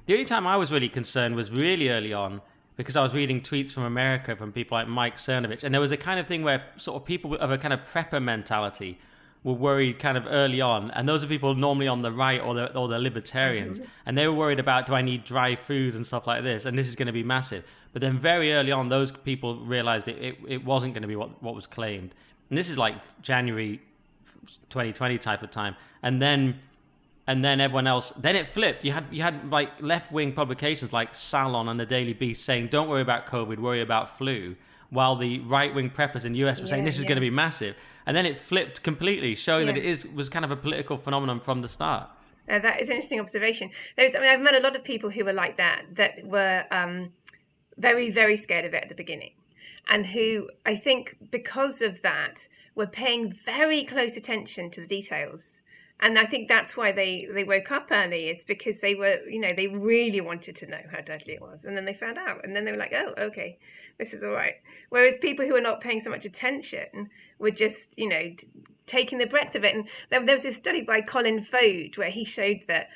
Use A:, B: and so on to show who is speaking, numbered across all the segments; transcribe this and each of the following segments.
A: The only time I was really concerned was really early on because I was reading tweets from America from people like Mike Cernovich, and there was a kind of thing where sort of people of a kind of prepper mentality were worried kind of early on, and those are people normally on the right or the libertarians, and they were worried about, do I need dry foods and stuff like this, and this is going to be massive. But then very early on, those people realized it wasn't going to be what was claimed, and this is like January 2020 type of time, and then everyone else, then it flipped. You had like left-wing publications like Salon and the Daily Beast saying, don't worry about COVID, worry about flu, while the right-wing preppers in the US were saying this is going to be massive. And then it flipped completely, showing that was kind of a political phenomenon from the start.
B: That is an interesting observation. I've met a lot of people who were like that were very, very scared of it at the beginning, and who I think because of that were paying very close attention to the details. And I think that's why they woke up early, is because they were, they really wanted to know how deadly it was. And then they found out, and then they were like, oh, okay, this is all right. Whereas people who are not paying so much attention were just, taking the breadth of it. And there was this study by Colin Fode where he showed that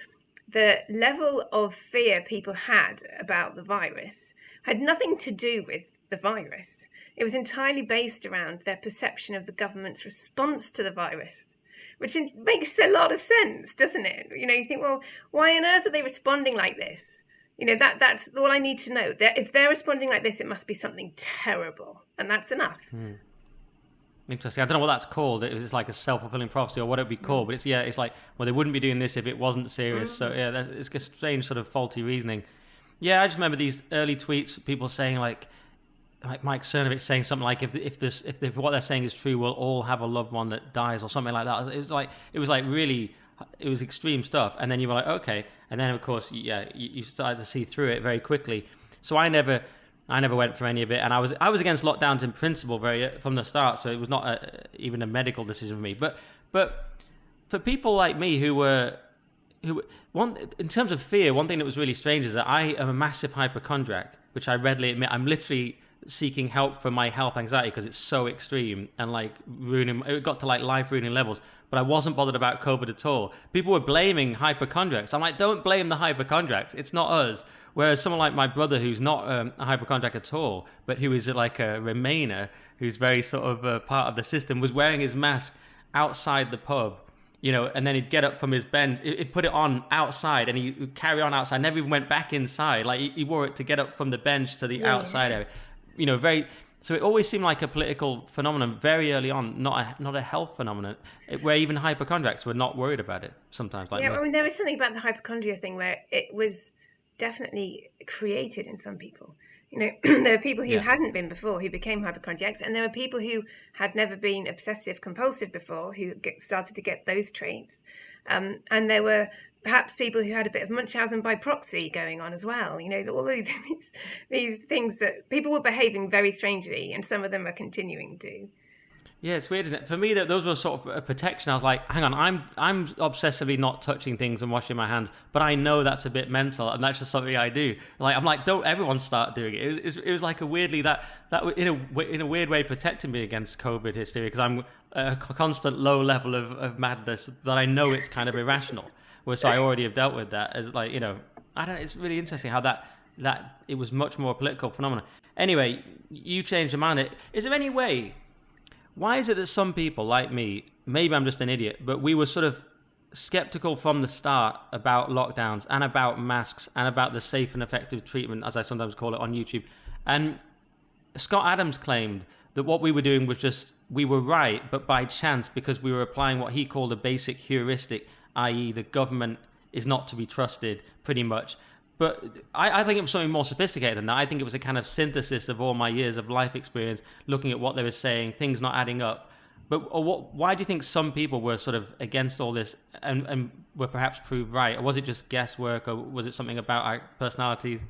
B: the level of fear people had about the virus had nothing to do with the virus. It was entirely based around their perception of the government's response to the virus, which makes a lot of sense, doesn't it? You think, well, why on earth are they responding like this? That's all I need to know. If they're responding like this, it must be something terrible, and that's enough.
A: Interesting. I don't know what that's called. It's like a self-fulfilling prophecy, or what it'd be called. But it's like, well, they wouldn't be doing this if it wasn't serious. So yeah, it's a strange sort of faulty reasoning. Yeah, I just remember these early tweets, people saying like Mike Cernovich saying something like, if what they're saying is true, we'll all have a loved one that dies, or something like that. It was really, it was extreme stuff. And then you were like, okay. And then of course, you started to see through it very quickly. So I never went for any of it, and I was against lockdowns in principle from the start. So it was not even a medical decision for me. But for people like me in terms of fear, one thing that was really strange is that I am a massive hypochondriac, which I readily admit. I'm literally seeking help for my health anxiety because it's so extreme and like it got to like life ruining levels. But I wasn't bothered about COVID at all. People were blaming hypochondriacs. I'm like, don't blame the hypochondriacs. It's not us. Whereas someone like my brother, who's not a hypochondriac at all, but who is like a Remainer, who's very sort of part of the system, was wearing his mask outside the pub, and then he'd get up from his bench, he'd put it on outside, and he'd carry on outside, never even went back inside. Like he wore it to get up from the bench to the outside area. So it always seemed like a political phenomenon very early on, not a health phenomenon, where even hypochondriacs were not worried about it sometimes. Like
B: I mean, there is something about the hypochondria thing where it was definitely created in some people. There were people who hadn't been before who became hypochondriacs, and there were people who had never been obsessive compulsive before who started to get those traits. And there were perhaps people who had a bit of Munchausen by proxy going on as well. All of these things that people were behaving very strangely, and some of them are continuing to.
A: Yeah, it's weird, isn't it? For me, those were sort of a protection. I was like, hang on, I'm obsessively not touching things and washing my hands, but I know that's a bit mental, and that's just something I do. Like, I'm like, don't everyone start doing it? It was like a weirdly that in a weird way protecting me against COVID hysteria, because I'm a constant low level of madness that I know it's kind of irrational. Whereas I already have dealt with that as like, I don't. It's really interesting how that it was much more a political phenomenon. Anyway, you changed your mind. Is there any way? Why is it that some people like me, maybe I'm just an idiot, but we were sort of skeptical from the start about lockdowns and about masks and about the safe and effective treatment, as I sometimes call it on YouTube. And Scott Adams claimed that what we were doing was just, we were right, but by chance, because we were applying what he called a basic heuristic, i.e. the government is not to be trusted, pretty much. But I think it was something more sophisticated than that. I think it was a kind of synthesis of all my years of life experience, looking at what they were saying, things not adding up. But why do you think some people were sort of against all this and were perhaps proved right? Or was it just guesswork, or was it something about our personalities?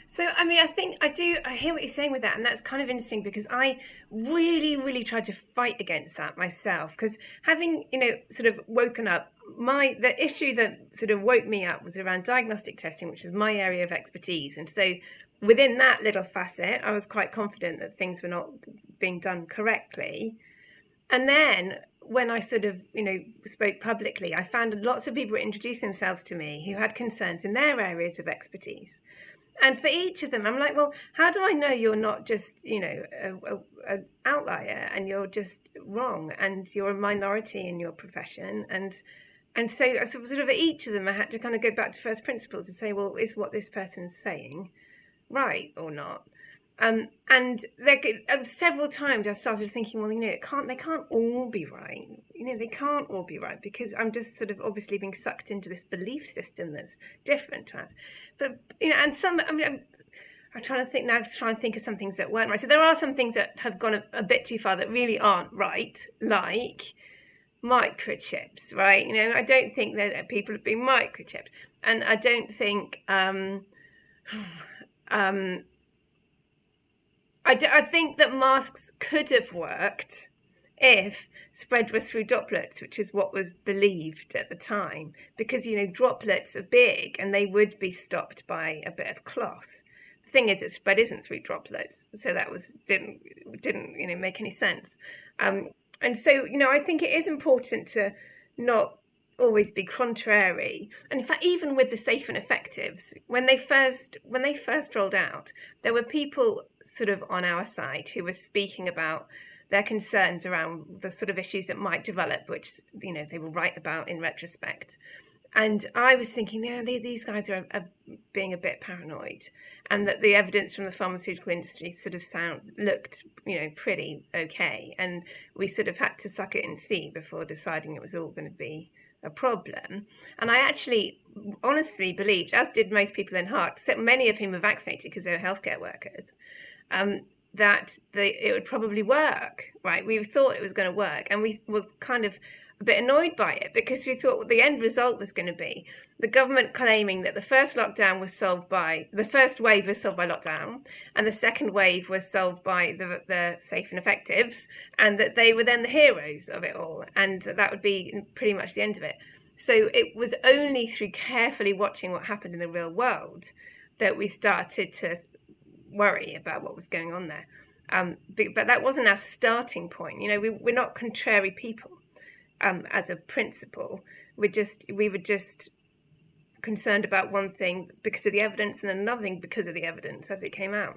B: So, I mean, I hear what you're saying with that. And that's kind of interesting because I really, really tried to fight against that myself. Because having, sort of woken up, the issue that sort of woke me up was around diagnostic testing, which is my area of expertise. And so within that little facet, I was quite confident that things were not being done correctly. And then when I sort of, spoke publicly, I found lots of people were introducing themselves to me who had concerns in their areas of expertise. And for each of them, I'm like, well, how do I know you're not just, an outlier and you're just wrong and you're a minority in your profession? And so sort of each of them, I had to kind of go back to first principles and say, well, is what this person's saying right or not? And several times I started thinking, well, they can't all be right. They can't all be right because I'm just sort of obviously being sucked into this belief system that's different to us. But, and I'm trying to think now, to try and think of some things that weren't right. So there are some things that have gone a bit too far that really aren't right, like microchips, right? I don't think that people have been microchipped. And I don't think... I think that masks could have worked if spread was through droplets, which is what was believed at the time, because droplets are big and they would be stopped by a bit of cloth. The thing is that spread isn't through droplets, so that didn't make any sense. And so I think it is important to not always be contrary. And in fact, even with the safe and effectives, when they first rolled out, there were people sort of on our side who were speaking about their concerns around the sort of issues that might develop, which they were right about in retrospect. And I was thinking, these guys are being a bit paranoid, and that the evidence from the pharmaceutical industry sort of looked pretty okay, and we sort of had to suck it and see before deciding it was all going to be a problem. And I actually honestly believed, as did most people in heart, except many of whom were vaccinated because they were healthcare workers, that it would probably work, right? We thought it was going to work, and we were kind of a bit annoyed by it because we thought what the end result was going to be the government claiming that the first wave was solved by lockdown, and the second wave was solved by the safe and effectives, and that they were then the heroes of it all, and that would be pretty much the end of it. So it was only through carefully watching what happened in the real world that we started to worry about what was going on there. But that wasn't our starting point. We're not contrary people as a principle. We were just concerned about one thing because of the evidence and another thing because of the evidence as it came out.